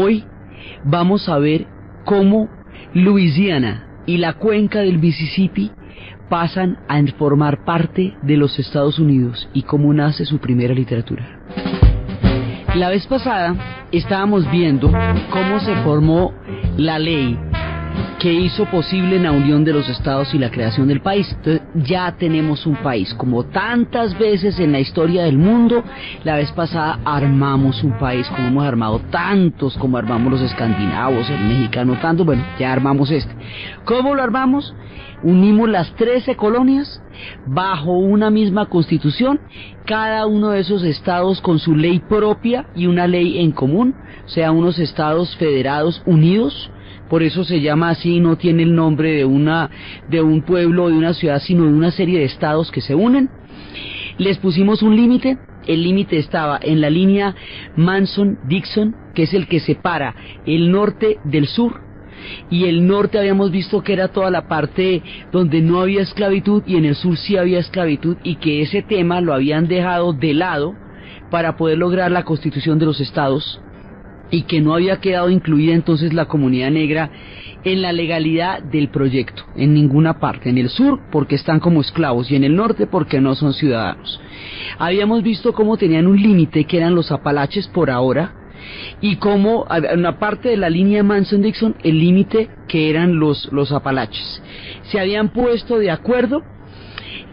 Hoy vamos a ver cómo Luisiana y la cuenca del Mississippi pasan a formar parte de los Estados Unidos y cómo nace su primera literatura. La vez pasada estábamos viendo cómo se formó la ley que hizo posible la unión de los estados y la creación del país. Entonces ya tenemos un país. Como tantas veces en la historia del mundo, la vez pasada armamos un país, como hemos armado tantos, como armamos los escandinavos, el mexicano tanto, bueno, ya armamos este. ¿Cómo lo armamos? Unimos las 13 colonias bajo una misma constitución, cada uno de esos estados con su ley propia y una ley en común, o sea, unos estados federados unidos. Por eso se llama así, no tiene el nombre de un pueblo o de una ciudad, sino de una serie de estados que se unen. Les pusimos un límite. El límite estaba en la línea Mason-Dixon, que es el que separa el norte del sur. Y el norte habíamos visto que era toda la parte donde no había esclavitud, y en el sur sí había esclavitud, y que ese tema lo habían dejado de lado para poder lograr la constitución de los estados, y que no había quedado incluida entonces la comunidad negra en la legalidad del proyecto, en ninguna parte. En el sur porque están como esclavos, y en el norte porque no son ciudadanos. Habíamos visto cómo tenían un límite que eran los Apalaches por ahora, y cómo en la parte de la línea Mason-Dixon el límite que eran los Apalaches. Se habían puesto de acuerdo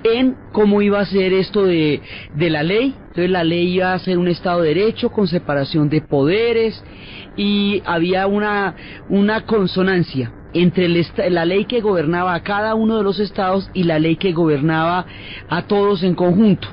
en cómo iba a ser esto de la ley. Entonces la ley iba a ser un Estado de Derecho con separación de poderes, y había una consonancia entre la ley que gobernaba a cada uno de los estados y la ley que gobernaba a todos en conjunto,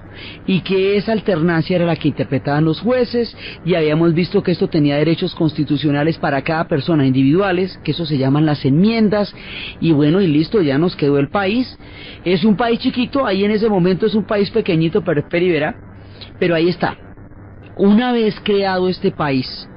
y que esa alternancia era la que interpretaban los jueces. Y habíamos visto que esto tenía derechos constitucionales para cada persona, individuales, que eso se llaman las enmiendas. Y bueno, y listo, ya nos quedó el país. Es un país chiquito, ahí en ese momento es un país pequeñito, pero es peribera, pero ahí está. Una vez creado este país,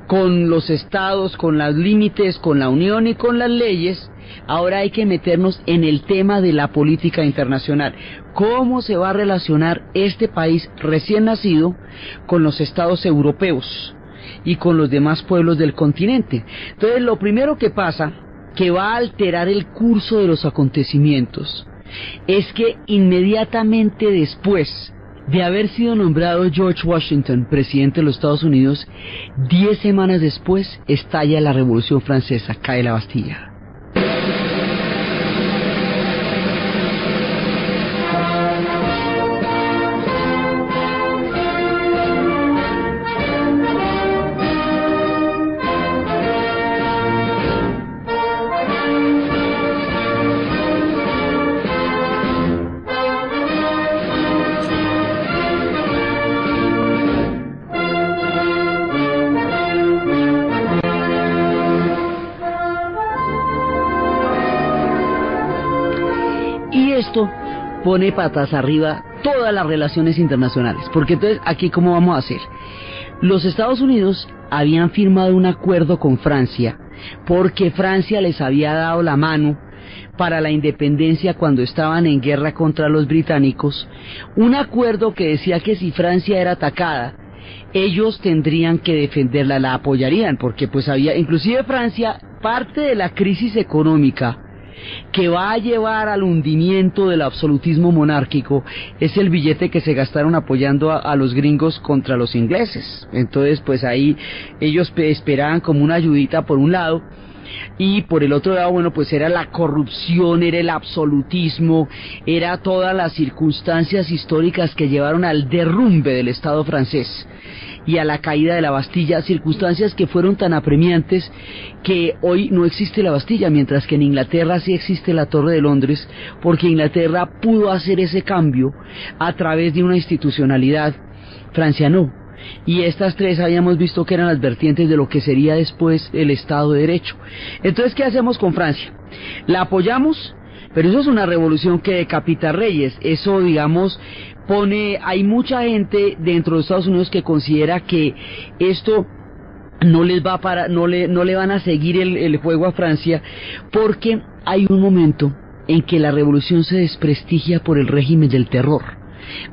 con los estados, con los límites, con la unión y con las leyes, ahora hay que meternos en el tema de la política internacional. ¿Cómo se va a relacionar este país recién nacido con los estados europeos y con los demás pueblos del continente? Entonces, lo primero que pasa, que va a alterar el curso de los acontecimientos, es que inmediatamente después de haber sido nombrado George Washington presidente de los Estados Unidos, 10 semanas después estalla la Revolución Francesa, cae la Bastilla. Esto pone patas arriba todas las relaciones internacionales, porque entonces aquí ¿cómo vamos a hacer? Los Estados Unidos habían firmado un acuerdo con Francia, porque Francia les había dado la mano para la independencia cuando estaban en guerra contra los británicos, un acuerdo que decía que si Francia era atacada, ellos tendrían que defenderla, la apoyarían, porque pues había, inclusive Francia, parte de la crisis económica que va a llevar al hundimiento del absolutismo monárquico es el billete que se gastaron apoyando a los gringos contra los ingleses. Entonces pues ahí ellos esperaban como una ayudita por un lado, y por el otro lado, bueno, pues era la corrupción, era el absolutismo, era todas las circunstancias históricas que llevaron al derrumbe del Estado francés y a la caída de la Bastilla, circunstancias que fueron tan apremiantes que hoy no existe la Bastilla, mientras que en Inglaterra sí existe la Torre de Londres, porque Inglaterra pudo hacer ese cambio a través de una institucionalidad, Francia no. Y estas tres habíamos visto que eran las vertientes de lo que sería después el Estado de Derecho. Entonces, ¿qué hacemos con Francia? ¿La apoyamos? Pero eso es una revolución que decapita reyes. Eso, digamos, hay mucha gente dentro de Estados Unidos que considera que esto no les va no le van a seguir el juego a Francia, porque hay un momento en que la revolución se desprestigia por el régimen del terror.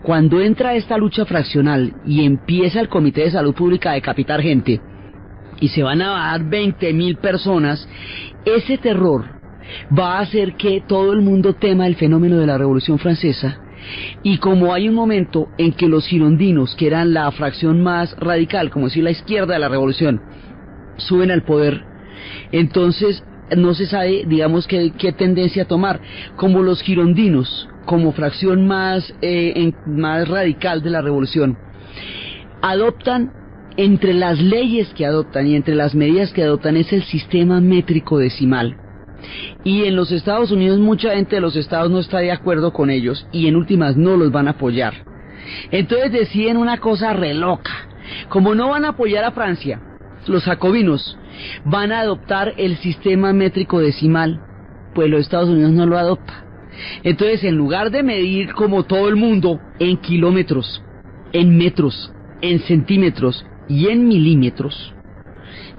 Cuando entra esta lucha fraccional y empieza el Comité de Salud Pública a decapitar gente, y se van a dar 20.000 personas, ese terror va a hacer que todo el mundo tema el fenómeno de la Revolución Francesa. Y como hay un momento en que los girondinos, que eran la fracción más radical, como decir la izquierda de la revolución, suben al poder, entonces no se sabe, digamos, qué tendencia tomar. Como los girondinos, como fracción más radical de la revolución, adoptan, entre las leyes que adoptan y entre las medidas que adoptan, es el sistema métrico decimal. Y en los Estados Unidos mucha gente de los estados no está de acuerdo con ellos y en últimas no los van a apoyar. Entonces deciden una cosa re loca. Como no van a apoyar a Francia, los jacobinos van a adoptar el sistema métrico decimal, pues los Estados Unidos no lo adopta. Entonces, en lugar de medir como todo el mundo en kilómetros, en metros, en centímetros y en milímetros,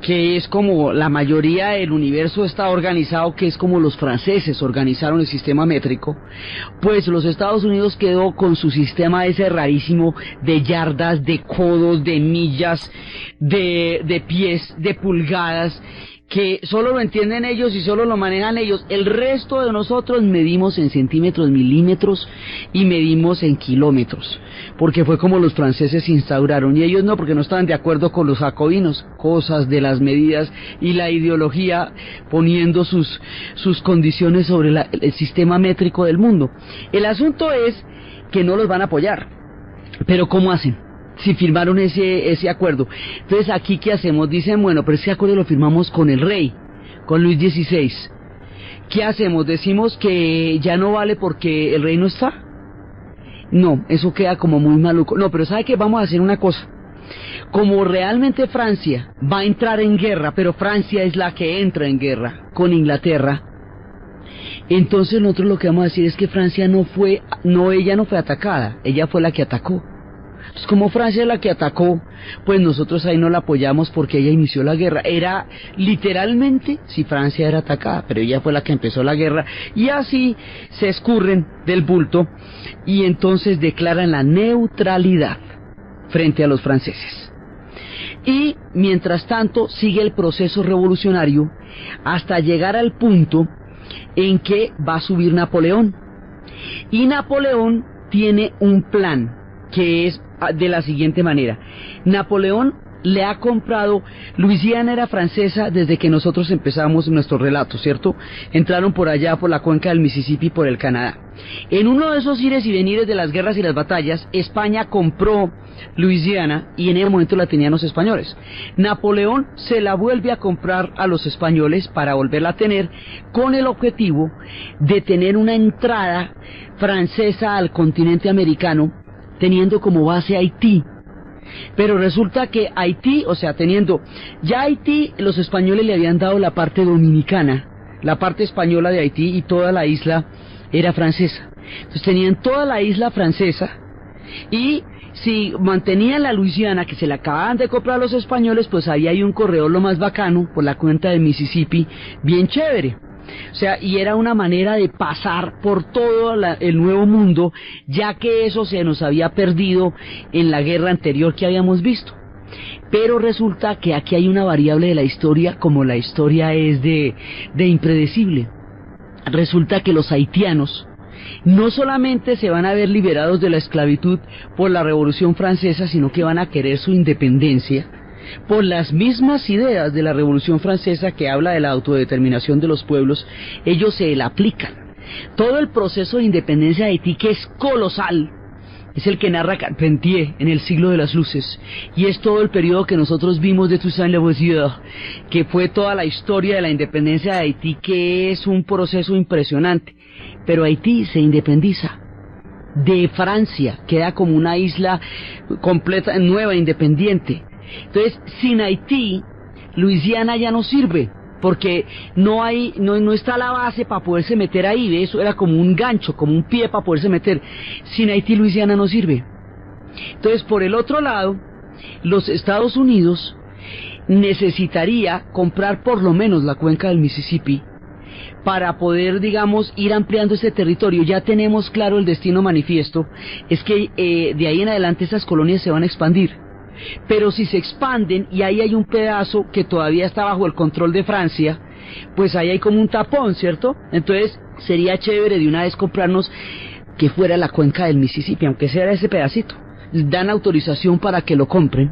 que es como la mayoría del universo está organizado, que es como los franceses organizaron el sistema métrico, pues los Estados Unidos quedó con su sistema ese rarísimo de yardas, de codos, de millas, de pies, de pulgadas, que solo lo entienden ellos y solo lo manejan ellos. El resto de nosotros medimos en centímetros, milímetros y medimos en kilómetros, porque fue como los franceses instauraron, y ellos no, porque no estaban de acuerdo con los jacobinos, cosas de las medidas y la ideología poniendo sus condiciones sobre el sistema métrico del mundo. El asunto es que no los van a apoyar, pero ¿cómo hacen? Si firmaron ese acuerdo. Entonces, aquí, ¿qué hacemos? Dicen, bueno, pero ese acuerdo lo firmamos con el rey, con Luis XVI. ¿Qué hacemos? ¿Decimos que ya no vale porque el rey no está? No, eso queda como muy maluco. No, pero ¿sabe qué? Vamos a hacer una cosa. Como realmente Francia va a entrar en guerra, pero Francia es la que entra en guerra con Inglaterra, entonces nosotros lo que vamos a decir es que Francia ella no fue atacada, ella fue la que atacó. Entonces, como Francia es la que atacó, pues nosotros ahí no la apoyamos porque ella inició la guerra. Era literalmente si Francia era atacada, pero ella fue la que empezó la guerra, y así se escurren del bulto y entonces declaran la neutralidad frente a los franceses. Y mientras tanto sigue el proceso revolucionario hasta llegar al punto en que va a subir Napoleón. Y Napoleón tiene un plan que es de la siguiente manera. Napoleón le ha comprado, Luisiana era francesa desde que nosotros empezamos nuestro relato, ¿cierto? Entraron por allá, por la cuenca del Mississippi, por el Canadá. En uno de esos ires y venires de las guerras y las batallas, España compró Luisiana y en ese momento la tenían los españoles. Napoleón se la vuelve a comprar a los españoles para volverla a tener, con el objetivo de tener una entrada francesa al continente americano, teniendo como base Haití. Pero resulta que Haití, o sea, ya Haití, los españoles le habían dado la parte dominicana, la parte española de Haití, y toda la isla era francesa. Entonces tenían toda la isla francesa, y si mantenían la Luisiana, que se la acababan de comprar los españoles, pues ahí hay un corredor lo más bacano, por la cuenca del Mississippi, bien chévere. O sea, y era una manera de pasar por todo el nuevo mundo, ya que eso se nos había perdido en la guerra anterior que habíamos visto. Pero resulta que aquí hay una variable de la historia, como la historia es de impredecible. Resulta que los haitianos no solamente se van a ver liberados de la esclavitud por la Revolución Francesa, sino que van a querer su independencia por las mismas ideas de la Revolución Francesa, que habla de la autodeterminación de los pueblos. Ellos se la aplican. Todo el proceso de independencia de Haití, que es colosal, es el que narra Carpentier en el Siglo de las Luces, y es todo el periodo que nosotros vimos de Toussaint Louverture, que fue toda la historia de la independencia de Haití, que es un proceso impresionante. Pero Haití se independiza de Francia, queda como una isla completa, nueva, independiente. Entonces, sin Haití, Luisiana ya no sirve, porque no está la base para poderse meter ahí. ¿Ve? Eso era como un gancho, como un pie para poderse meter. Sin Haití, Luisiana no sirve. Entonces, por el otro lado, los Estados Unidos necesitaría comprar por lo menos la cuenca del Mississippi para poder, digamos, ir ampliando ese territorio. Ya tenemos claro el destino manifiesto, es que de ahí en adelante esas colonias se van a expandir. pero si se expanden y ahí hay un pedazo que todavía está bajo el control de Francia, pues ahí hay como un tapón, ¿cierto? Entonces sería chévere de una vez comprarnos que fuera la cuenca del Mississippi, aunque sea ese pedacito. Dan autorización para que lo compren,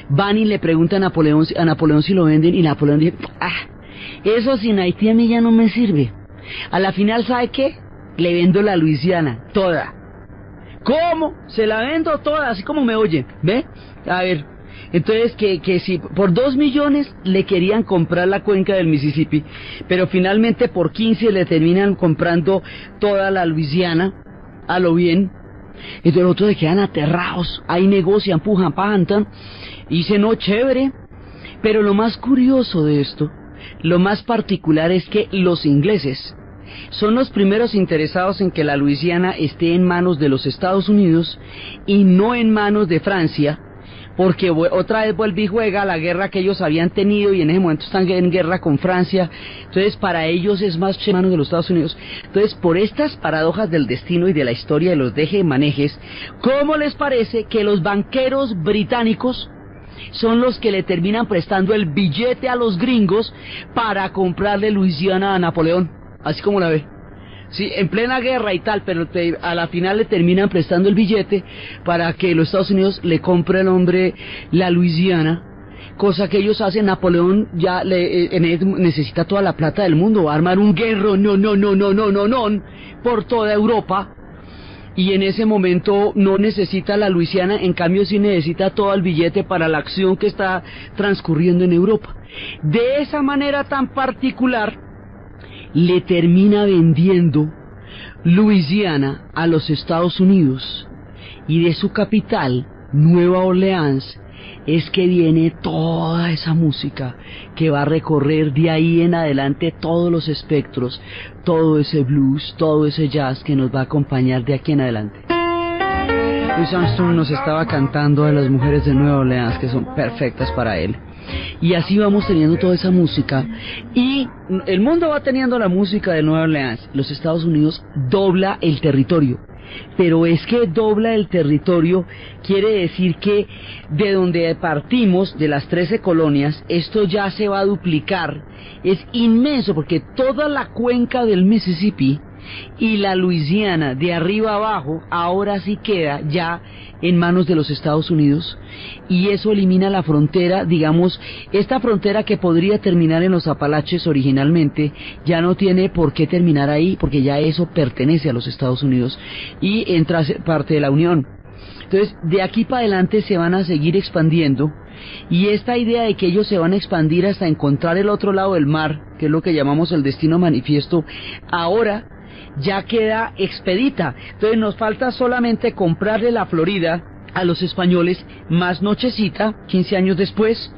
van y le preguntan a Napoleón si lo venden, y Napoleón dice, eso sin Haití a mí ya no me sirve. A la final, ¿sabe qué? Le vendo la Luisiana, toda. ¿Cómo? Se la vendo toda, así como me oye, ¿ve? A ver, entonces que si por 2 millones le querían comprar la cuenca del Mississippi, pero finalmente por 15 le terminan comprando toda la Luisiana, a lo bien. Entonces los otros se quedan aterrados, ahí negocian, pujan, pajan, y dicen, no, chévere. Pero lo más curioso de esto, lo más particular es que los ingleses son los primeros interesados en que la Luisiana esté en manos de los Estados Unidos y no en manos de Francia, porque otra vez vuelve y juega la guerra que ellos habían tenido y en ese momento están en guerra con Francia. Entonces para ellos es más en manos de los Estados Unidos. Entonces, por estas paradojas del destino y de la historia de los deje y manejes, ¿cómo les parece que los banqueros británicos son los que le terminan prestando el billete a los gringos para comprarle Luisiana a Napoleón? Así como la ve. Sí, en plena guerra y tal, pero a la final le terminan prestando el billete para que los Estados Unidos le compre al hombre la Luisiana, cosa que ellos hacen. Napoleón ya necesita toda la plata del mundo, va a armar un guerrero, no, por toda Europa, y en ese momento no necesita la Luisiana, en cambio sí necesita todo el billete para la acción que está transcurriendo en Europa. De esa manera tan particular, le termina vendiendo Luisiana a los Estados Unidos, y de su capital, Nueva Orleans, es que viene toda esa música que va a recorrer de ahí en adelante todos los espectros, todo ese blues, todo ese jazz que nos va a acompañar de aquí en adelante. Louis Armstrong nos estaba cantando a las mujeres de Nueva Orleans, que son perfectas para él. Y así vamos teniendo toda esa música, y el mundo va teniendo la música de Nueva Orleans. Los Estados Unidos dobla el territorio, pero es que dobla el territorio quiere decir que de donde partimos, de las 13 colonias, esto ya se va a duplicar. Es inmenso, porque toda la cuenca del Mississippi y la Luisiana de arriba abajo ahora sí queda ya en manos de los Estados Unidos, y eso elimina la frontera, digamos, esta frontera que podría terminar en los Apalaches originalmente, ya no tiene por qué terminar ahí, porque ya eso pertenece a los Estados Unidos y entra a ser parte de la Unión. Entonces, de aquí para adelante se van a seguir expandiendo, y esta idea de que ellos se van a expandir hasta encontrar el otro lado del mar, que es lo que llamamos el destino manifiesto, ahora ya queda expedita. Entonces nos falta solamente comprarle la Florida a los españoles, más nochecita, 15 años después,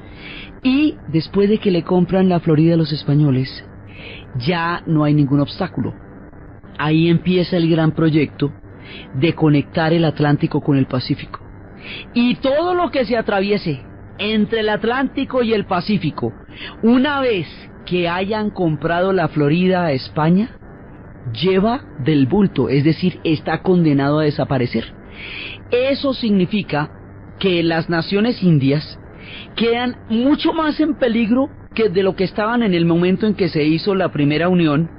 y después de que le compran la Florida a los españoles, ya no hay ningún obstáculo. Ahí empieza el gran proyecto de conectar el Atlántico con el Pacífico, y todo lo que se atraviese entre el Atlántico y el Pacífico, una vez que hayan comprado la Florida a España, lleva del bulto, es decir, está condenado a desaparecer. Eso significa que las naciones indias quedan mucho más en peligro que de lo que estaban en el momento en que se hizo la primera unión,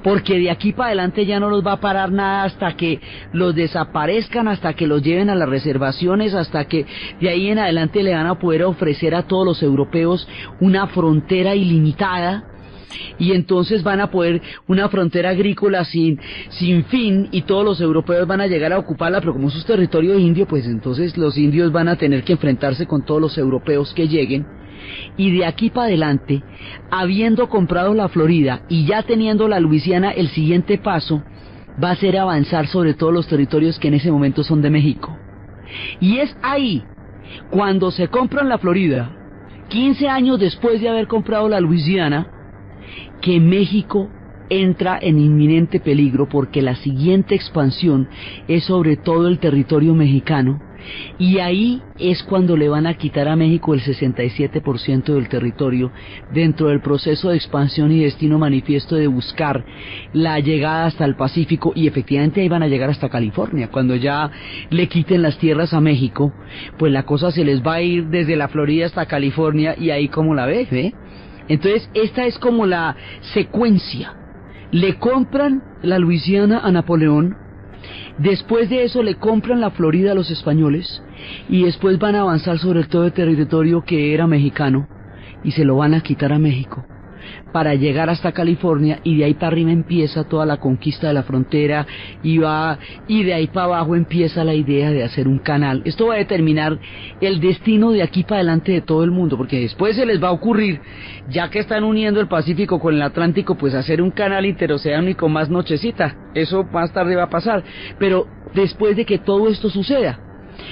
porque de aquí para adelante ya no los va a parar nada hasta que los desaparezcan, hasta que los lleven a las reservaciones, hasta que de ahí en adelante le van a poder ofrecer a todos los europeos una frontera ilimitada, y entonces van a poder una frontera agrícola sin fin, y todos los europeos van a llegar a ocuparla, pero como es un territorio indio, pues entonces los indios van a tener que enfrentarse con todos los europeos que lleguen. Y de aquí para adelante, habiendo comprado la Florida y ya teniendo la Luisiana, el siguiente paso va a ser avanzar sobre todos los territorios que en ese momento son de México. Y es ahí, cuando se compran la Florida, 15 años después de haber comprado la Luisiana, que México entra en inminente peligro, porque la siguiente expansión es sobre todo el territorio mexicano, y ahí es cuando le van a quitar a México el 67% del territorio dentro del proceso de expansión y destino manifiesto de buscar la llegada hasta el Pacífico, y efectivamente ahí van a llegar hasta California. Cuando ya le quiten las tierras a México, pues la cosa se les va a ir desde la Florida hasta California, y ahí como la ve. Entonces esta es como la secuencia. Le compran la Luisiana a Napoleón, después de eso le compran la Florida a los españoles, y después van a avanzar sobre todo el territorio que era mexicano y se lo van a quitar a México para llegar hasta California, y de ahí para arriba empieza toda la conquista de la frontera, y de ahí para abajo empieza la idea de hacer un canal. Esto va a determinar el destino de aquí para adelante de todo el mundo, porque después se les va a ocurrir, ya que están uniendo el Pacífico con el Atlántico, pues hacer un canal interoceánico más nochecita. Eso más tarde va a pasar, pero después de que todo esto suceda.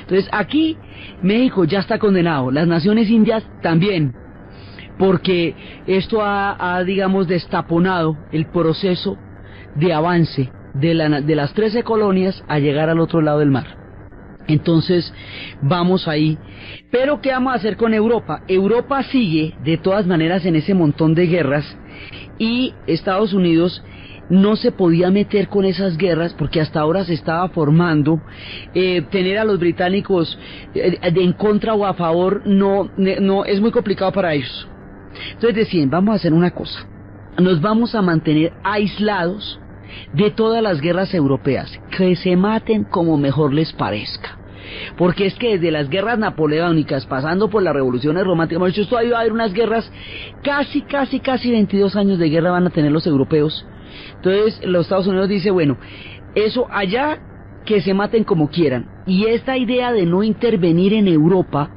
Entonces aquí México ya está condenado, las naciones indias también, porque esto ha digamos, destaponado el proceso de avance de las 13 colonias a llegar al otro lado del mar. Entonces, vamos ahí. Pero, ¿qué vamos a hacer con Europa? Europa sigue, de todas maneras, en ese montón de guerras, y Estados Unidos no se podía meter con esas guerras porque hasta ahora se estaba formando. Tener a los británicos en contra o a favor no es muy complicado para ellos. Entonces decían, vamos a hacer una cosa, nos vamos a mantener aislados de todas las guerras europeas, que se maten como mejor les parezca, porque es que desde las guerras napoleónicas, pasando por las revoluciones románticas, hemos dicho, todavía va a haber unas guerras, casi 22 años de guerra van a tener los europeos. Entonces los Estados Unidos dice, bueno, eso allá, que se maten como quieran, y esta idea de no intervenir en Europa,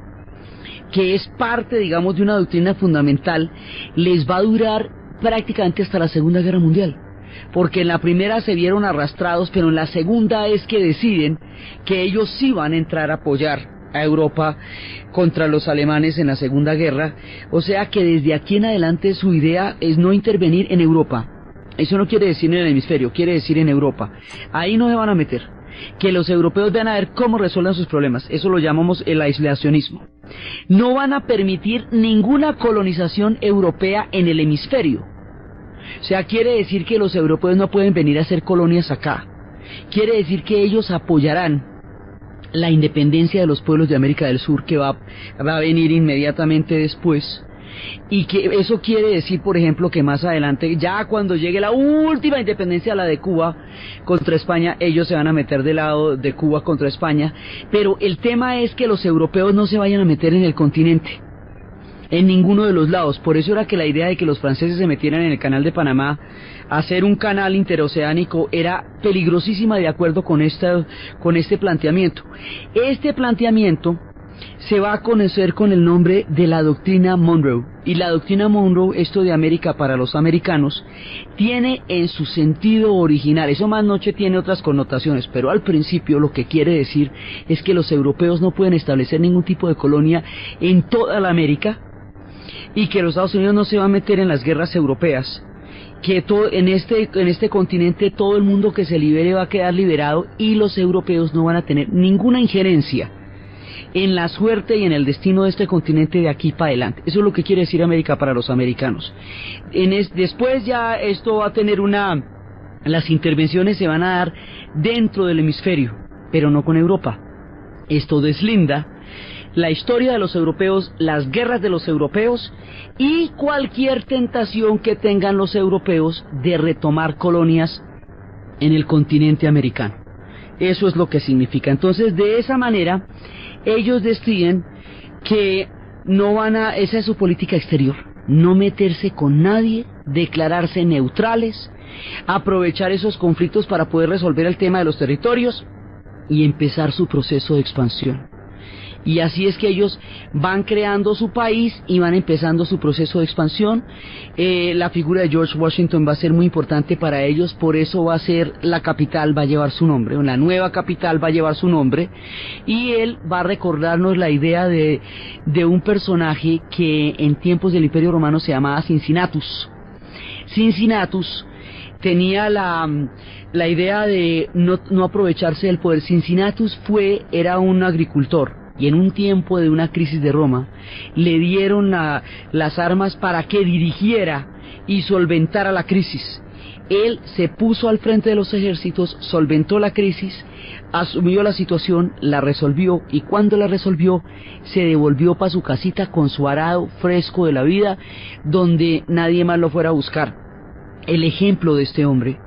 que es parte, digamos, de una doctrina fundamental, les va a durar prácticamente hasta la Segunda Guerra Mundial, porque en la primera se vieron arrastrados, pero en la segunda es que deciden que ellos sí van a entrar a apoyar a Europa contra los alemanes en la Segunda Guerra. O sea que desde aquí en adelante su idea es no intervenir en Europa. Eso no quiere decir en el hemisferio, quiere decir en Europa. Ahí no se van a meter. Que los europeos van a ver cómo resuelven sus problemas. Eso lo llamamos el aislacionismo. No van a permitir ninguna colonización europea en el hemisferio. O sea, quiere decir que los europeos no pueden venir a hacer colonias acá. Quiere decir que ellos apoyarán la independencia de los pueblos de América del Sur, que va a venir inmediatamente después. Y que eso quiere decir, por ejemplo, que más adelante, ya cuando llegue la última independencia, la de Cuba contra España, ellos se van a meter del lado de Cuba contra España. Pero el tema es que los europeos no se vayan a meter en el continente, en ninguno de los lados. Por eso era que la idea de que los franceses se metieran en el canal de Panamá, hacer un canal interoceánico, era peligrosísima, de acuerdo con este planteamiento. Este planteamiento se va a conocer con el nombre de la doctrina Monroe. Y la doctrina Monroe, esto de América para los americanos, tiene en su sentido original, eso más noche tiene otras connotaciones, pero al principio lo que quiere decir es que los europeos no pueden establecer ningún tipo de colonia en toda la América, y que los Estados Unidos no se va a meter en las guerras europeas, que en este continente todo el mundo que se libere va a quedar liberado, y los europeos no van a tener ninguna injerencia en la suerte y en el destino de este continente de aquí para adelante. Eso es lo que quiere decir América para los americanos. Después ya esto va a tener las intervenciones se van a dar dentro del hemisferio, pero no con Europa. Esto deslinda la historia de los europeos, las guerras de los europeos y cualquier tentación que tengan los europeos de retomar colonias en el continente americano. Eso es lo que significa. Entonces, de esa manera, ellos deciden que no esa es su política exterior, no meterse con nadie, declararse neutrales, aprovechar esos conflictos para poder resolver el tema de los territorios y empezar su proceso de expansión. Y así es que ellos van creando su país y van empezando su proceso de expansión. La figura de George Washington va a ser muy importante para ellos, por eso va a ser la capital, va a llevar su nombre, la nueva capital va a llevar su nombre, y él va a recordarnos la idea de un personaje que en tiempos del Imperio Romano se llamaba Cincinnatus. Cincinnatus tenía la idea de no aprovecharse del poder. Cincinnatus era un agricultor, y en un tiempo de una crisis de Roma le dieron las armas para que dirigiera y solventara la crisis. Él se puso al frente de los ejércitos, solventó la crisis, asumió la situación, la resolvió, y cuando la resolvió se devolvió para su casita con su arado fresco de la vida, donde nadie más lo fuera a buscar. El ejemplo de este hombre,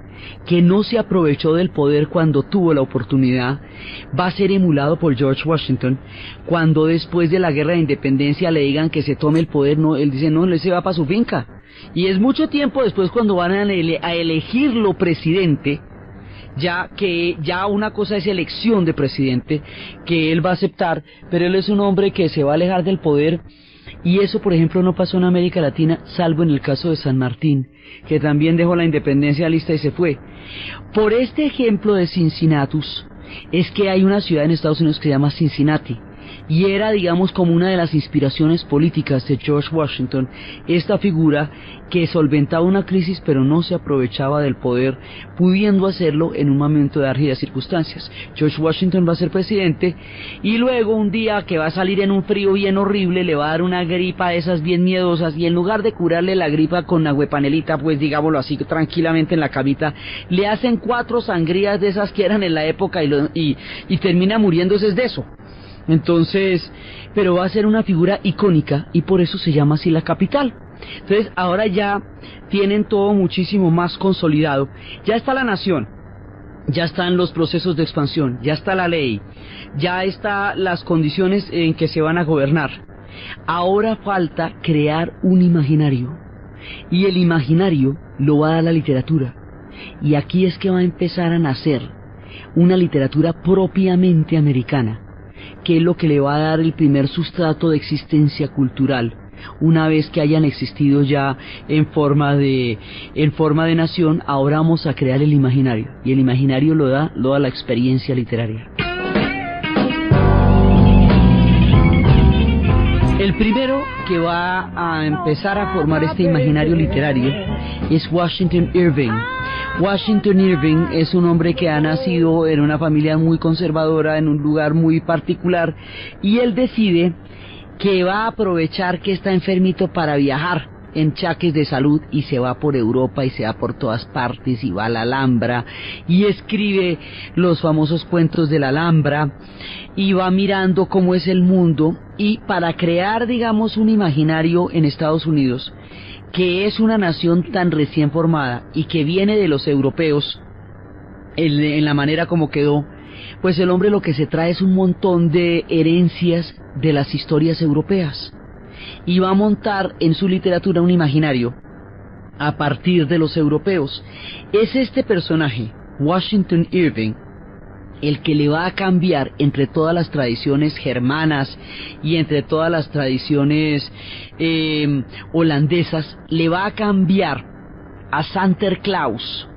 que no se aprovechó del poder cuando tuvo la oportunidad, va a ser emulado por George Washington, cuando después de la guerra de independencia le digan que se tome el poder. No, él dice, no, él se va para su finca. Y es mucho tiempo después cuando van a elegirlo presidente, ya una cosa es elección de presidente, que él va a aceptar, pero él es un hombre que se va a alejar del poder. Y eso, por ejemplo, no pasó en América Latina, salvo en el caso de San Martín, que también dejó la independencia lista y se fue. Por este ejemplo de Cincinnatus, es que hay una ciudad en Estados Unidos que se llama Cincinnati, y era, digamos, como una de las inspiraciones políticas de George Washington, esta figura que solventaba una crisis pero no se aprovechaba del poder, pudiendo hacerlo en un momento de árgidas circunstancias. George Washington va a ser presidente, y luego un día que va a salir en un frío bien horrible, le va a dar una gripa de esas bien miedosas, y en lugar de curarle la gripa con agüepanelita, pues digámoslo así, tranquilamente en la camita, le hacen 4 sangrías de esas que eran en la época, y termina muriéndose de eso. Entonces, pero va a ser una figura icónica, y por eso se llama así la capital. Entonces, ahora ya tienen todo muchísimo más consolidado. Ya está la nación, ya están los procesos de expansión, ya está la ley, ya están las condiciones en que se van a gobernar. Ahora falta crear un imaginario, y el imaginario lo va a dar la literatura. Y aquí es que va a empezar a nacer una literatura propiamente americana, que es lo que le va a dar el primer sustrato de existencia cultural, una vez que hayan existido ya en forma de nación. Ahora vamos a crear el imaginario, y el imaginario lo da la experiencia literaria. El primero que va a empezar a formar este imaginario literario es Washington Irving. Washington Irving es un hombre que ha nacido en una familia muy conservadora, en un lugar muy particular, y él decide que va a aprovechar que está enfermito para viajar en chaques de salud, y se va por Europa y se va por todas partes, y va a la Alhambra y escribe los famosos cuentos de la Alhambra, y va mirando cómo es el mundo, y para crear, digamos, un imaginario en Estados Unidos, que es una nación tan recién formada y que viene de los europeos en la manera como quedó, pues el hombre lo que se trae es un montón de herencias de las historias europeas, y va a montar en su literatura un imaginario a partir de los europeos. Es este personaje, Washington Irving, el que le va a cambiar entre todas las tradiciones germanas y entre todas las tradiciones holandesas, le va a cambiar a Santa Claus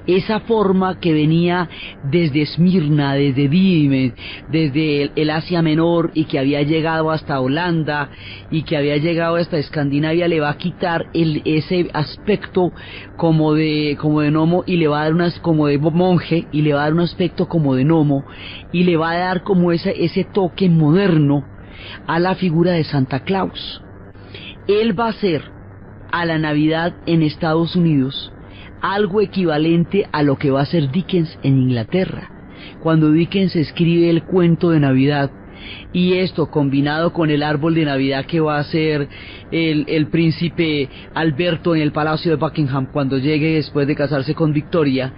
esa forma que venía desde Esmirna, desde Dime, desde el Asia Menor, y que había llegado hasta Holanda y que había llegado hasta Escandinavia. Le va a quitar ese aspecto como de gnomo, y le va a dar como de monje, y le va a dar un aspecto como de gnomo, y le va a dar como ese toque moderno a la figura de Santa Claus. Él va a hacer a la Navidad en Estados Unidos algo equivalente a lo que va a hacer Dickens en Inglaterra, cuando Dickens escribe el cuento de Navidad, y esto combinado con el árbol de Navidad que va a hacer el príncipe Alberto en el Palacio de Buckingham cuando llegue después de casarse con Victoria,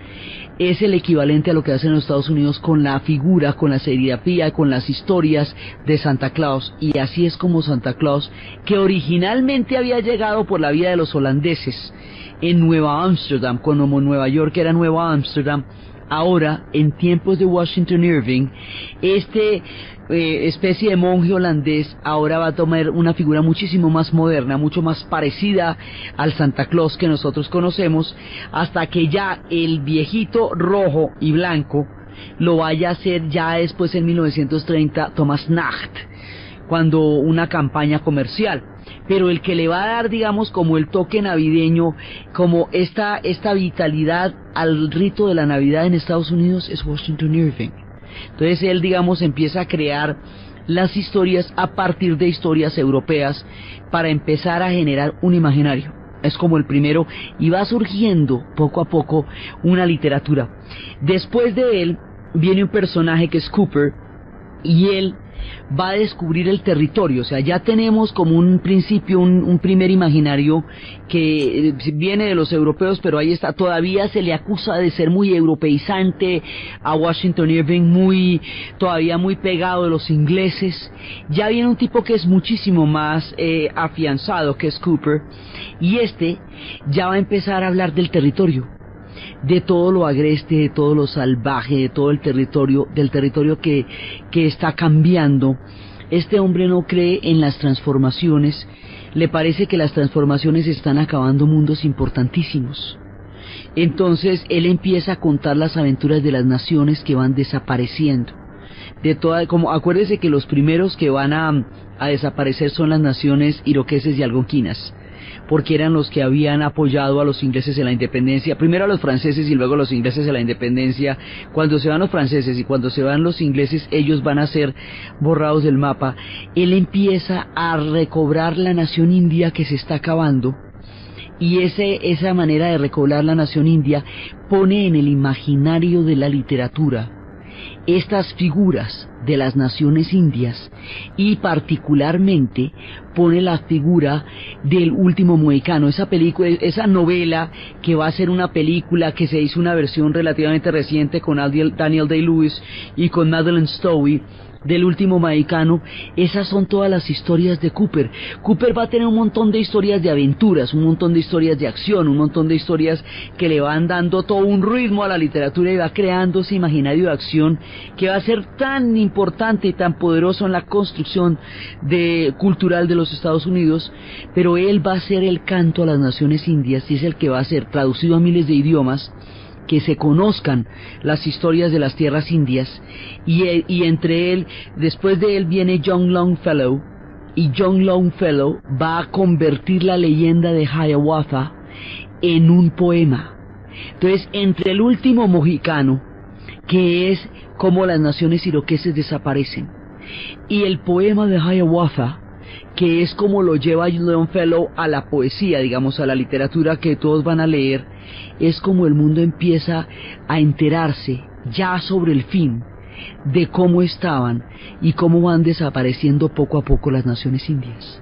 es el equivalente a lo que hacen en los Estados Unidos con la figura, con la serigrafía, con las historias de Santa Claus. Y así es como Santa Claus, que originalmente había llegado por la vía de los holandeses en Nueva Ámsterdam, cuando Nueva York era Nueva Ámsterdam, ahora en tiempos de Washington Irving, especie de monje holandés ahora va a tomar una figura muchísimo más moderna, mucho más parecida al Santa Claus que nosotros conocemos, hasta que ya el viejito rojo y blanco lo vaya a hacer ya después en 1930 Thomas Nacht, cuando una campaña comercial. Pero el que le va a dar, digamos, como el toque navideño, como esta vitalidad al rito de la Navidad en Estados Unidos es Washington Irving. Entonces él, digamos, empieza a crear las historias a partir de historias europeas para empezar a generar un imaginario. Es como el primero, y va surgiendo poco a poco una literatura. Después de él viene un personaje que es Cooper, y él va a descubrir el territorio. O sea, ya tenemos como un principio, un primer imaginario que viene de los europeos, pero ahí está, todavía se le acusa de ser muy europeizante a Washington Irving, todavía muy pegado de los ingleses. Ya viene un tipo que es muchísimo más afianzado, que es Cooper, y este ya va a empezar a hablar del territorio, de todo lo agreste, de todo lo salvaje, de todo el territorio, del territorio que está cambiando. Este hombre no cree en las transformaciones, le parece que las transformaciones están acabando mundos importantísimos. Entonces él empieza a contar las aventuras de las naciones que van desapareciendo. Como acuérdese que los primeros que van a desaparecer son las naciones iroqueses y algonquinas, porque eran los que habían apoyado a los ingleses en la independencia, primero a los franceses y luego a los ingleses en la independencia. Cuando se van los franceses y cuando se van los ingleses, ellos van a ser borrados del mapa. Él empieza a recobrar la nación india que se está acabando, y esa manera de recobrar la nación india pone en el imaginario de la literatura estas figuras de las naciones indias, y particularmente pone la figura del último mohicano, esa película, esa novela que va a ser una película, que se hizo una versión relativamente reciente con Daniel Day-Lewis y con Madeleine Stowe, del último mohicano. Esas son todas las historias de Cooper. Cooper va a tener un montón de historias de aventuras, un montón de historias de acción, un montón de historias que le van dando todo un ritmo a la literatura, y va creando ese imaginario de acción que va a ser tan importante y tan poderoso en la construcción cultural de los Estados Unidos. Pero él va a ser el canto a las naciones indias, y es el que va a ser traducido a miles de idiomas, que se conozcan las historias de las tierras indias. Y entre él, después de él viene John Longfellow, y John Longfellow va a convertir la leyenda de Hiawatha en un poema. Entonces, entre el último mohicano, que es como las naciones iroqueses desaparecen, y el poema de Hiawatha, que es como lo lleva Longfellow a la poesía, digamos, a la literatura que todos van a leer, es como el mundo empieza a enterarse ya sobre el fin de cómo estaban y cómo van desapareciendo poco a poco las naciones indias.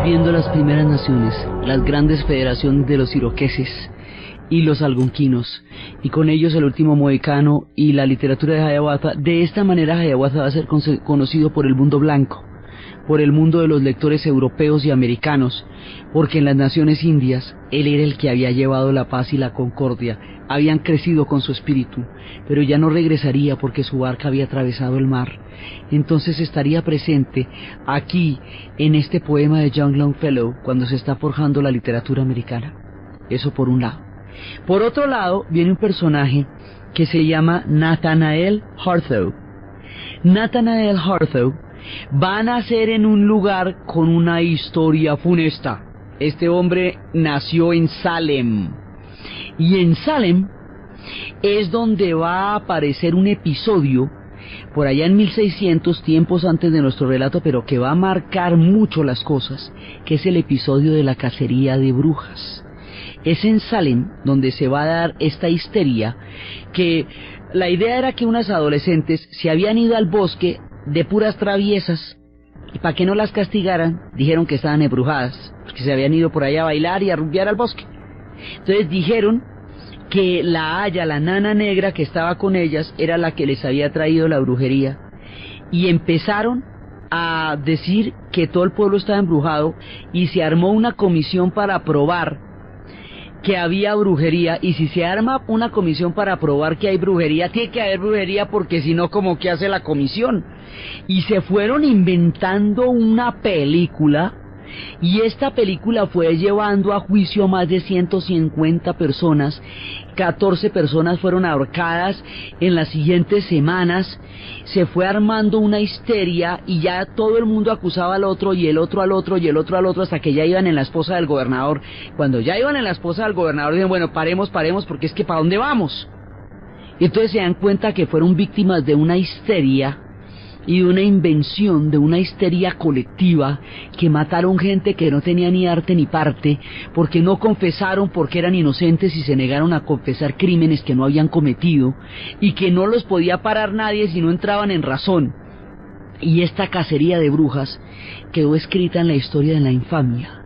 Viendo las primeras naciones, las grandes federaciones de los iroqueses y los algonquinos, y con ellos el último mohicano y la literatura de Hiawatha. De esta manera Hiawatha va a ser conocido por el mundo blanco, por el mundo de los lectores europeos y americanos, porque en las naciones indias él era el que había llevado la paz y la concordia. Habían crecido con su espíritu, pero ya no regresaría porque su barca había atravesado el mar. Entonces estaría presente aquí en este poema de John Longfellow cuando se está forjando la literatura americana. Eso por un lado. Por otro lado viene un personaje que se llama Nathaniel Hawthorne. Nathaniel Hawthorne va a nacer en un lugar con una historia funesta. Este hombre nació en Salem, y en Salem es donde va a aparecer un episodio por allá en 1600, tiempos antes de nuestro relato, pero que va a marcar mucho las cosas, que es el episodio de la cacería de brujas. Es en Salem donde se va a dar esta histeria, que la idea era que unas adolescentes se habían ido al bosque de puras traviesas, y para que no las castigaran, dijeron que estaban embrujadas, porque se habían ido por allá a bailar y a rumbear al bosque. Entonces dijeron que la haya, la nana negra que estaba con ellas, era la que les había traído la brujería, y empezaron a decir que todo el pueblo estaba embrujado y se armó una comisión para probar que había brujería, y si se arma una comisión para probar que hay brujería, tiene que haber brujería, porque si no, ¿cómo que hace la comisión? Y se fueron inventando una película, y esta película fue llevando a juicio a más de 150 personas, 14 personas fueron ahorcadas en las siguientes semanas, se fue armando una histeria y ya todo el mundo acusaba al otro y el otro al otro y el otro al otro, hasta que ya iban en la esposa del gobernador. Cuando ya iban en la esposa del gobernador, dijeron, bueno, paremos, porque es que ¿para dónde vamos? Y entonces se dan cuenta que fueron víctimas de una histeria y de una invención, de una histeria colectiva, que mataron gente que no tenía ni arte ni parte, porque no confesaron porque eran inocentes y se negaron a confesar crímenes que no habían cometido, y que no los podía parar nadie si no entraban en razón. Y esta cacería de brujas quedó escrita en la historia de la infamia,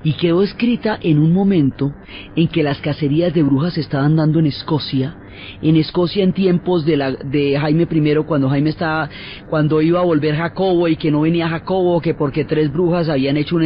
y quedó escrita en un momento en que las cacerías de brujas se estaban dando en Escocia en tiempos de Jaime I, cuando iba a volver Jacobo, y que no venía Jacobo, que porque 3 brujas habían hecho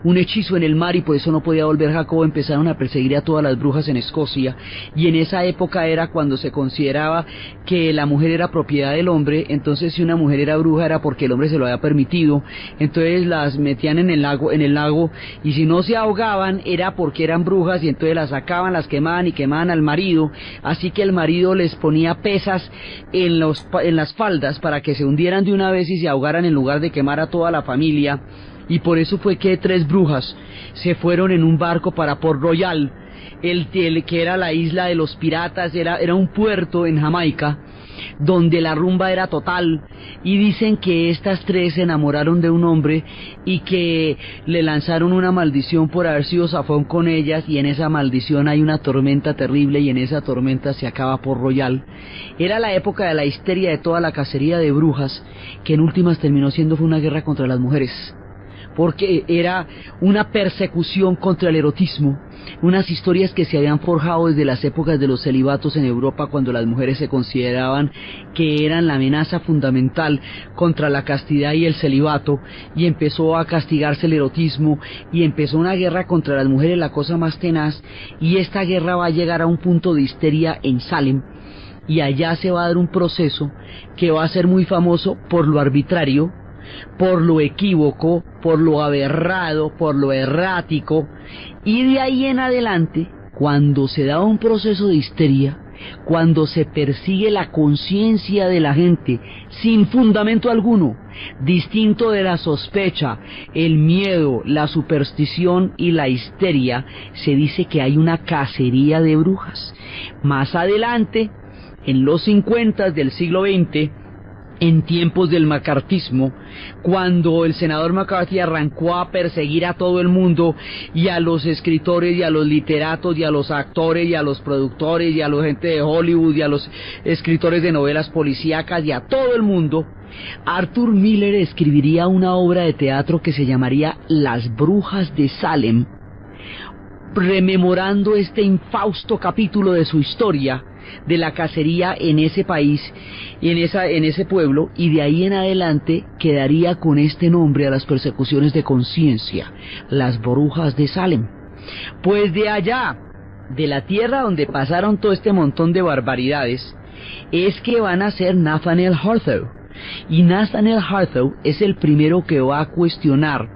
un hechizo en el mar y por eso no podía volver Jacobo, empezaron a perseguir a todas las brujas en Escocia, y en esa época era cuando se consideraba que la mujer era propiedad del hombre. Entonces si una mujer era bruja era porque el hombre se lo había permitido, entonces las metían en el lago, y si no se ahogaban era porque eran brujas, y entonces las sacaban, las quemaban y quemaban al marido, así que el marido les ponía pesas en las faldas para que se hundieran de una vez y se ahogaran en lugar de quemar a toda la familia. Y por eso fue que 3 brujas se fueron en un barco para Port Royal, que era la isla de los piratas, era un puerto en Jamaica donde la rumba era total, y dicen que estas 3 se enamoraron de un hombre y que le lanzaron una maldición por haber sido zafón con ellas, y en esa maldición hay una tormenta terrible, y en esa tormenta se acaba Port Royal. Era la época de la histeria de toda la cacería de brujas, que en últimas terminó siendo una guerra contra las mujeres, porque era una persecución contra el erotismo, unas historias que se habían forjado desde las épocas de los celibatos en Europa, cuando las mujeres se consideraban que eran la amenaza fundamental contra la castidad y el celibato, y empezó a castigarse el erotismo, y empezó una guerra contra las mujeres, la cosa más tenaz, y esta guerra va a llegar a un punto de histeria en Salem, y allá se va a dar un proceso que va a ser muy famoso por lo arbitrario, por lo equívoco, por lo aberrado, por lo errático, y de ahí en adelante, cuando se da un proceso de histeria, cuando se persigue la conciencia de la gente sin fundamento alguno, distinto de la sospecha, el miedo, la superstición y la histeria, se dice que hay una cacería de brujas. Más adelante, en los 50 del siglo XX, en tiempos del macartismo, cuando el senador McCarthy arrancó a perseguir a todo el mundo, y a los escritores y a los literatos y a los actores y a los productores y a la gente de Hollywood y a los escritores de novelas policíacas y a todo el mundo, Arthur Miller escribiría una obra de teatro que se llamaría Las Brujas de Salem, rememorando este infausto capítulo de su historia de la cacería en ese país y en ese pueblo, y de ahí en adelante quedaría con este nombre a las persecuciones de conciencia, las brujas de Salem. Pues de allá, de la tierra donde pasaron todo este montón de barbaridades, es que van a ser Nathaniel Harthoe, y Nathaniel Harthoe es el primero que va a cuestionar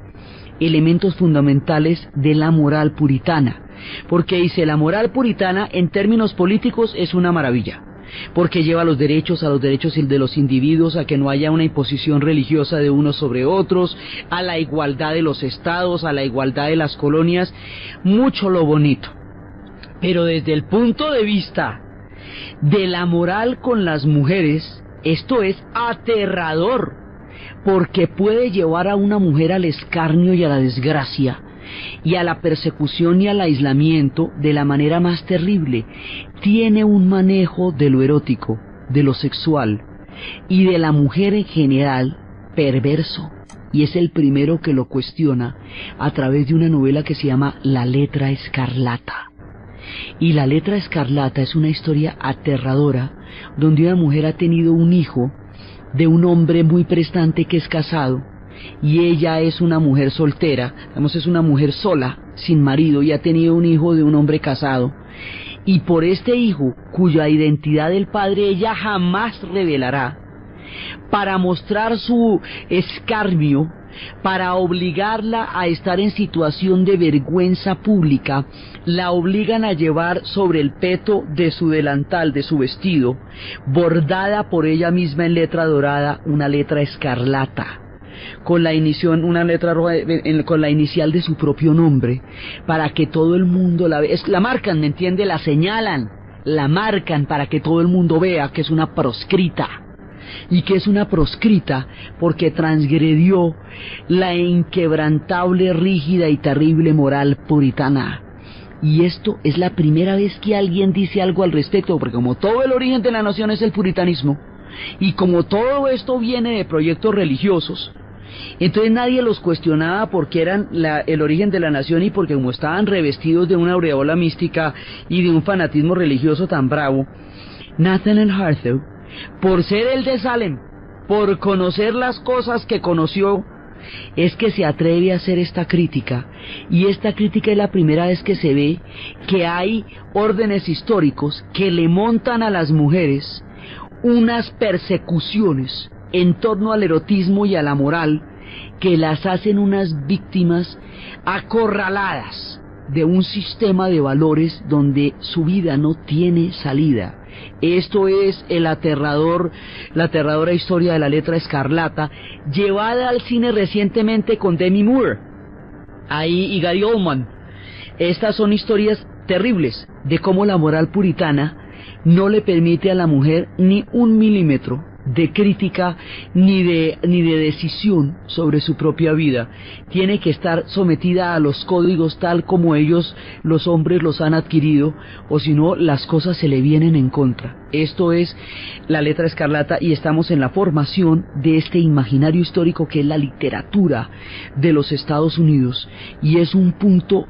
elementos fundamentales de la moral puritana, porque dice, la moral puritana en términos políticos es una maravilla, porque lleva a los derechos de los individuos, a que no haya una imposición religiosa de unos sobre otros, a la igualdad de los estados, a la igualdad de las colonias, mucho lo bonito. Pero desde el punto de vista de la moral con las mujeres, esto es aterrador, porque puede llevar a una mujer al escarnio y a la desgracia, y a la persecución y al aislamiento de la manera más terrible. Tiene un manejo de lo erótico, de lo sexual y de la mujer en general perverso, y es el primero que lo cuestiona a través de una novela que se llama La Letra Escarlata. Y La Letra Escarlata es una historia aterradora donde una mujer ha tenido un hijo de un hombre muy prestante que es casado, y ella es una mujer soltera, digamos, es una mujer sola, sin marido, y ha tenido un hijo de un hombre casado, y por este hijo, cuya identidad del padre ella jamás revelará, para mostrar su escarnio, para obligarla a estar en situación de vergüenza pública, la obligan a llevar sobre el peto de su delantal, de su vestido, bordada por ella misma en letra dorada, una letra escarlata, con la inicial, una letra roja, con la inicial de su propio nombre, para que todo el mundo la vea. La marcan, ¿me entiende? La señalan, la marcan para que todo el mundo vea que es una proscrita. Y que es una proscrita porque transgredió la inquebrantable, rígida y terrible moral puritana. Y esto es la primera vez que alguien dice algo al respecto, porque como todo el origen de la nación es el puritanismo, y como todo esto viene de proyectos religiosos, entonces nadie los cuestionaba porque eran el origen de la nación, y porque como estaban revestidos de una aureola mística y de un fanatismo religioso tan bravo, Nathaniel Harthough, por ser el de Salem, por conocer las cosas que conoció, es que se atreve a hacer esta crítica. Y esta crítica es la primera vez que se ve que hay órdenes históricos que le montan a las mujeres unas persecuciones en torno al erotismo y a la moral, que las hacen unas víctimas acorraladas de un sistema de valores donde su vida no tiene salida. Esto es la aterradora historia de la letra escarlata, llevada al cine recientemente con Demi Moore y Gary Oldman. Estas son historias terribles de cómo la moral puritana no le permite a la mujer ni un milímetro de crítica ni de decisión sobre su propia vida. Tiene que estar sometida a los códigos tal como ellos, los hombres, los han adquirido, o si no, las cosas se le vienen en contra. Esto es la letra escarlata, y estamos en la formación de este imaginario histórico que es la literatura de los Estados Unidos, y es un punto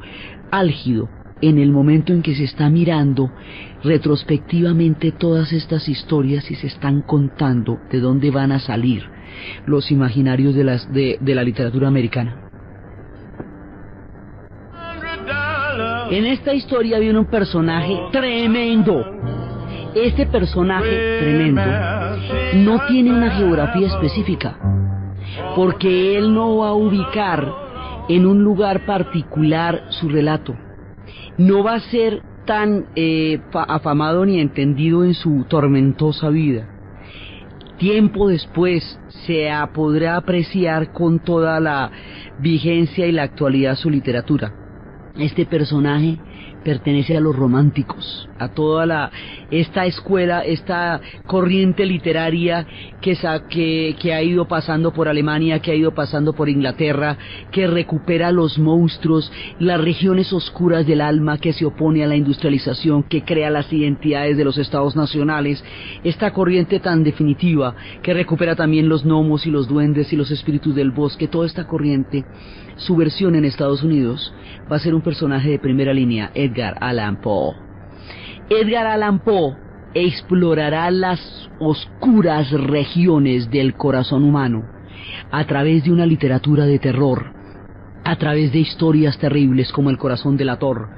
álgido en el momento en que se está mirando retrospectivamente todas estas historias y se están contando de dónde van a salir los imaginarios de la literatura americana. En esta historia viene un personaje tremendo. Este personaje tremendo no tiene una geografía específica, porque él no va a ubicar en un lugar particular su relato. No va a ser tan afamado ni entendido en su tormentosa vida. Tiempo después se podrá apreciar con toda la vigencia y la actualidad su literatura. Este personaje pertenece a los románticos, a toda esta escuela, esta corriente literaria que ha ido pasando por Alemania, que ha ido pasando por Inglaterra, que recupera los monstruos, las regiones oscuras del alma, que se opone a la industrialización, que crea las identidades de los estados nacionales. Esta corriente tan definitiva que recupera también los gnomos y los duendes y los espíritus del bosque. Toda esta corriente, su versión en Estados Unidos va a ser un personaje de primera línea, Edgar Allan Poe. Edgar Allan Poe explorará las oscuras regiones del corazón humano a través de una literatura de terror, a través de historias terribles como El corazón delator,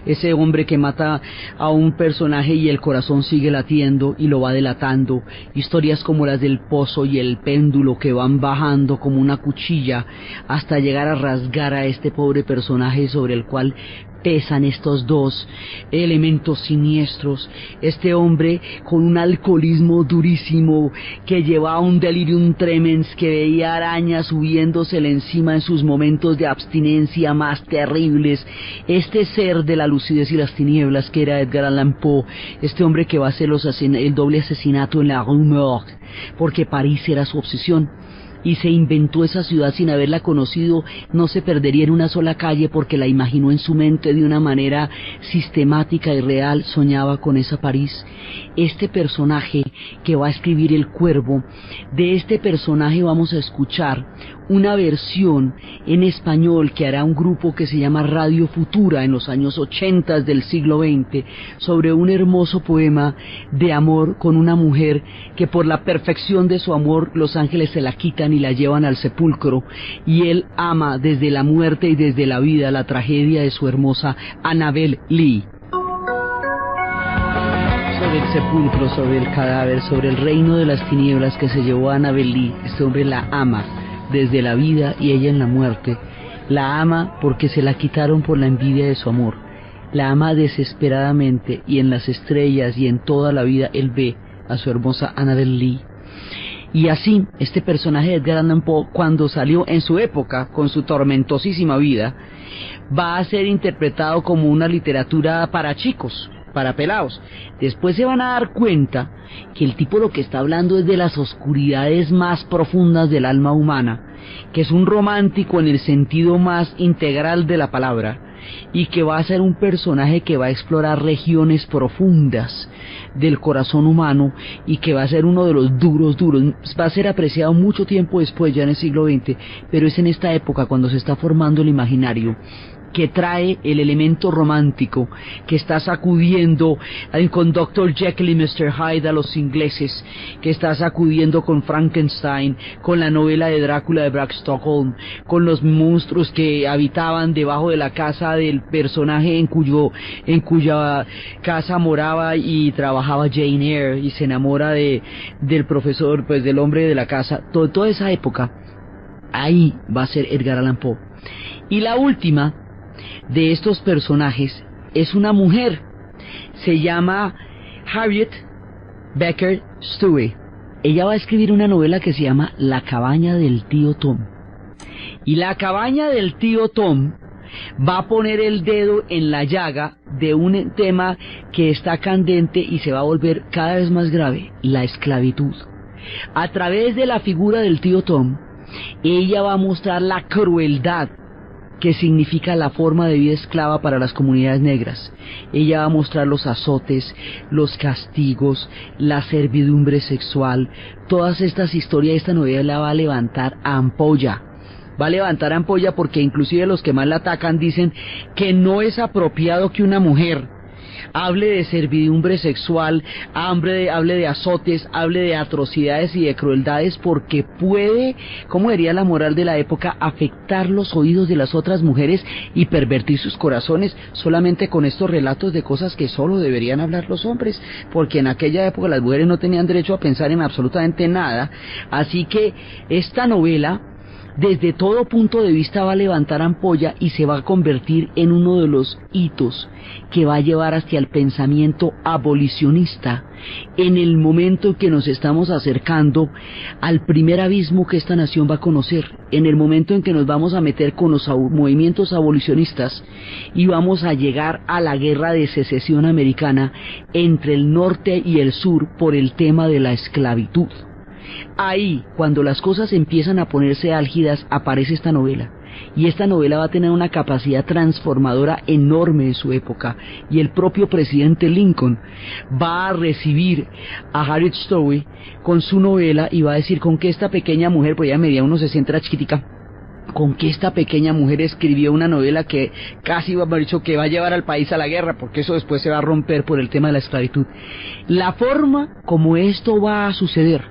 ese hombre que mata a un personaje y el corazón sigue latiendo y lo va delatando, historias como las del pozo y el péndulo que van bajando como una cuchilla hasta llegar a rasgar a este pobre personaje sobre el cual pesan estos dos elementos siniestros. Este hombre con un alcoholismo durísimo que llevaba un delirium tremens, que veía arañas subiéndosele encima en sus momentos de abstinencia más terribles. Este ser de la lucidez y las tinieblas que era Edgar Allan Poe, este hombre que va a hacer el doble asesinato en la Rue Morgue, porque París era su obsesión. Y se inventó esa ciudad sin haberla conocido, no se perdería en una sola calle porque la imaginó en su mente de una manera sistemática y real, soñaba con esa París. Este personaje que va a escribir El Cuervo, de este personaje vamos a escuchar una versión en español que hará un grupo que se llama Radio Futura en los años 80 del siglo XX, sobre un hermoso poema de amor con una mujer que por la perfección de su amor los ángeles se la quitan y la llevan al sepulcro, y él ama desde la muerte y desde la vida la tragedia de su hermosa Annabel Lee. Sobre el sepulcro, sobre el cadáver, sobre el reino de las tinieblas que se llevó a Annabel Lee, este hombre la ama desde la vida y ella en la muerte. La ama porque se la quitaron por la envidia de su amor. La ama desesperadamente, y en las estrellas y en toda la vida él ve a su hermosa Annabel Lee. Y así, este personaje de Edgar Allan Poe, cuando salió en su época, con su tormentosísima vida, va a ser interpretado como una literatura para chicos, para pelados. Después se van a dar cuenta que el tipo lo que está hablando es de las oscuridades más profundas del alma humana, que es un romántico en el sentido más integral de la palabra, y que va a ser un personaje que va a explorar regiones profundas del corazón humano, y que va a ser uno de los duros, va a ser apreciado mucho tiempo después, ya en el siglo XX, pero es en esta época cuando se está formando el imaginario, que trae el elemento romántico, que está sacudiendo con Dr. Jekyll y Mr. Hyde a los ingleses, que está sacudiendo con Frankenstein, con la novela de Drácula de Bram Stoker, con los monstruos que habitaban debajo de la casa del personaje en cuya casa moraba y trabajaba Jane Eyre, y se enamora del profesor, pues del hombre de la casa. Toda esa época, ahí va a ser Edgar Allan Poe. Y la última de estos personajes es una mujer, se llama Harriet Beecher Stowe. Ella va a escribir una novela que se llama La cabaña del tío Tom, y La cabaña del tío Tom va a poner el dedo en la llaga de un tema que está candente y se va a volver cada vez más grave: la esclavitud. A través de la figura del tío Tom, ella va a mostrar la crueldad que significa la forma de vida esclava para las comunidades negras. Ella va a mostrar los azotes, los castigos, la servidumbre sexual. Todas estas historias, esta novela va a levantar ampolla. Va a levantar ampolla porque inclusive los que más la atacan dicen que no es apropiado que una mujer hable de servidumbre sexual, hable de azotes, hable de atrocidades y de crueldades, porque puede, como diría la moral de la época, afectar los oídos de las otras mujeres y pervertir sus corazones solamente con estos relatos de cosas que solo deberían hablar los hombres, porque en aquella época las mujeres no tenían derecho a pensar en absolutamente nada. Así que esta novela, desde todo punto de vista, va a levantar ampolla y se va a convertir en uno de los hitos que va a llevar hacia el pensamiento abolicionista en el momento en que nos estamos acercando al primer abismo que esta nación va a conocer, en el momento en que nos vamos a meter con los movimientos abolicionistas y vamos a llegar a la guerra de secesión americana entre el norte y el sur por el tema de la esclavitud. Ahí, cuando las cosas empiezan a ponerse álgidas, aparece esta novela, y esta novela va a tener una capacidad transformadora enorme en su época, y el propio presidente Lincoln va a recibir a Harriet Stowe con su novela y va a decir: con que esta pequeña mujer, pues ella medía unos 60, era chiquitica, con que esta pequeña mujer escribió una novela que casi, va a haber dicho, que va a llevar al país a la guerra, porque eso después se va a romper por el tema de la esclavitud. La forma como esto va a suceder,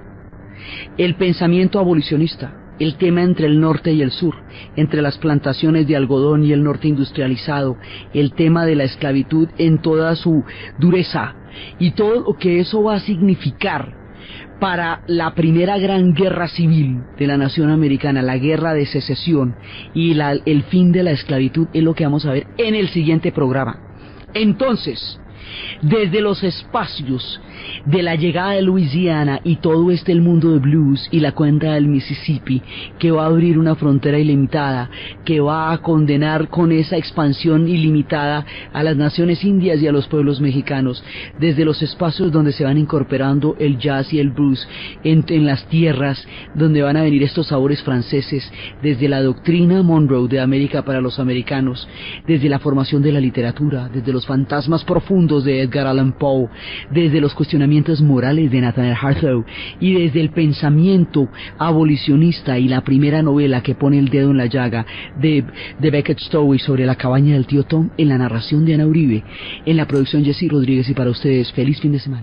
el pensamiento abolicionista, el tema entre el norte y el sur, entre las plantaciones de algodón y el norte industrializado, el tema de la esclavitud en toda su dureza, y todo lo que eso va a significar para la primera gran guerra civil de la nación americana, la guerra de secesión y el fin de la esclavitud, es lo que vamos a ver en el siguiente programa. Entonces, desde los espacios de la llegada de Luisiana y todo el mundo de blues y la cuenca del Mississippi, que va a abrir una frontera ilimitada, que va a condenar con esa expansión ilimitada a las naciones indias y a los pueblos mexicanos, desde los espacios donde se van incorporando el jazz y el blues en las tierras donde van a venir estos sabores franceses, desde la doctrina Monroe de América para los americanos, desde la formación de la literatura, desde los fantasmas profundos clásicos de Edgar Allan Poe, desde los cuestionamientos morales de Nathaniel Hawthorne y desde el pensamiento abolicionista y la primera novela que pone el dedo en la llaga de Beckett Stowey sobre la cabaña del tío Tom, en la narración de Ana Uribe, en la producción Jessy Rodríguez, y para ustedes feliz fin de semana.